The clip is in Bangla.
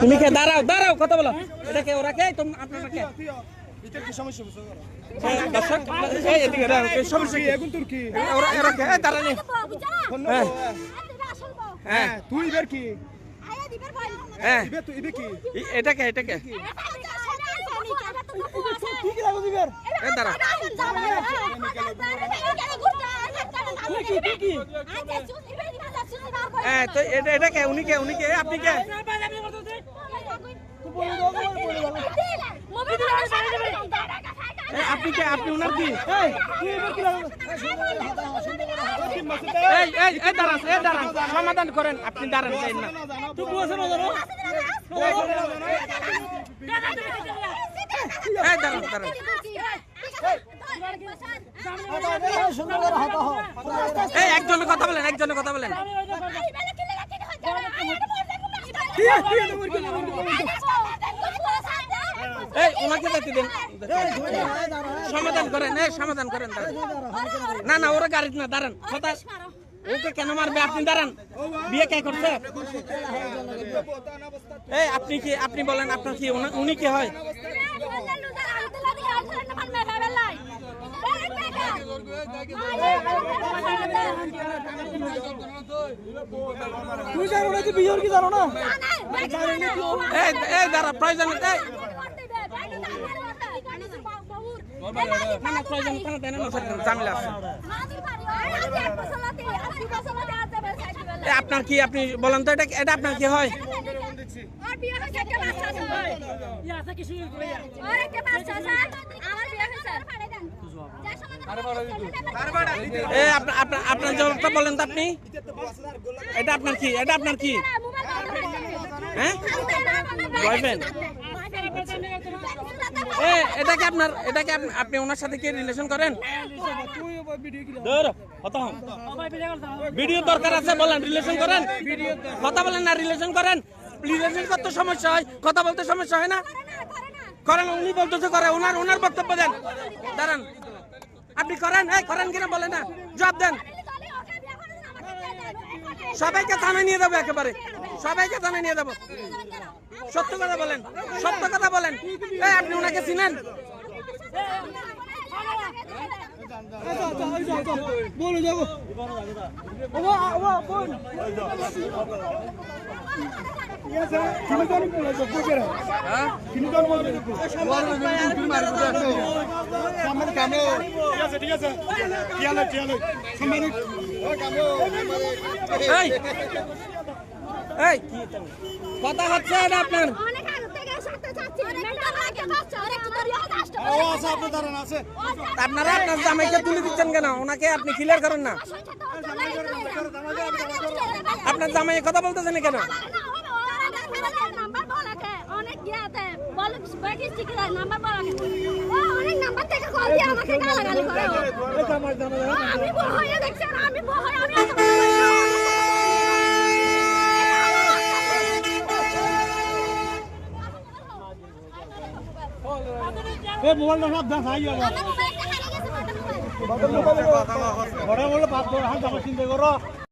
তুমি কে দাঁড়াও দাঁড়াও কথা বলো এটা কে ওরা কে তুমি আপনারা কে এটা কি সমস্যা বুঝছো দর্শক এই এদিকে দাঁড়াও এই সমস্যা কি এখন তোর কি ওরা এরা কে দাঁড়ানি হ্যাঁ তুই বের কি হ্যাঁ ইবে তুই ইবে কি এটা কে কি কি লাগো দিবের এ দাঁড়া হ্যাঁ তো এটা কে উনি কে আপনি কে আপনি কে আপনি উনার কি এই দাঁড়ান সমাধান করেন আপনি দাঁড়ান চাই না তুই বুঝছ না জানো এই দাঁড়ান এই একজনের কথা বলেন এই ওনাকে দেখতে দেন সমাধান করেন না ওরা গাড়িতে না দাঁড়ান কথা ওকে কেন মারবে আপনি দাঁড়ান বিয়ে কে করছে এই আপনি বলেন আপনার কি উনি কি হয় তুই জানো না যে বিয়ের কি জানো না এই দাঁড়া প্রয়োজন আপনার কি আপনি বলেন তো এটা আপনার কি হয় আপনার জবাবটা বলেন তো আপনি এটা আপনার কি হ্যাঁ বয়ফ্রেন্ড এটাকে আপনি ওনার সাথে কি রিলেশন করেন ভিডিও দরকার আছে বলেন রিলেশন করেন কথা বলেন না রিলেশন করেন রিলেশন করতে সমস্যা হয় কথা বলতে সমস্যা হয় না করেন উনি বলতেছে করে ওনার বক্তব্য দেন দাঁড়ান আপনি করেন কিনা বলেন না জবাব দেন সবাইকে থানায় নিয়ে যাবো একেবারে সবাইকে থানায় নিয়ে যাবো সত্য কথা বলেন আপনি ওনাকে চিনেন বলো যাবো কথা হচ্ছে না আপনার আপনারা আপনার জামাইকে তুলে দিচ্ছেন কেন ওনাকে আপনি ক্লিয়ার করেন না আপনার জামাই কথা বলতেছেন কেন মোবাইলটা সব দেখা বড় বড় বাদ হাত চিন্তা করো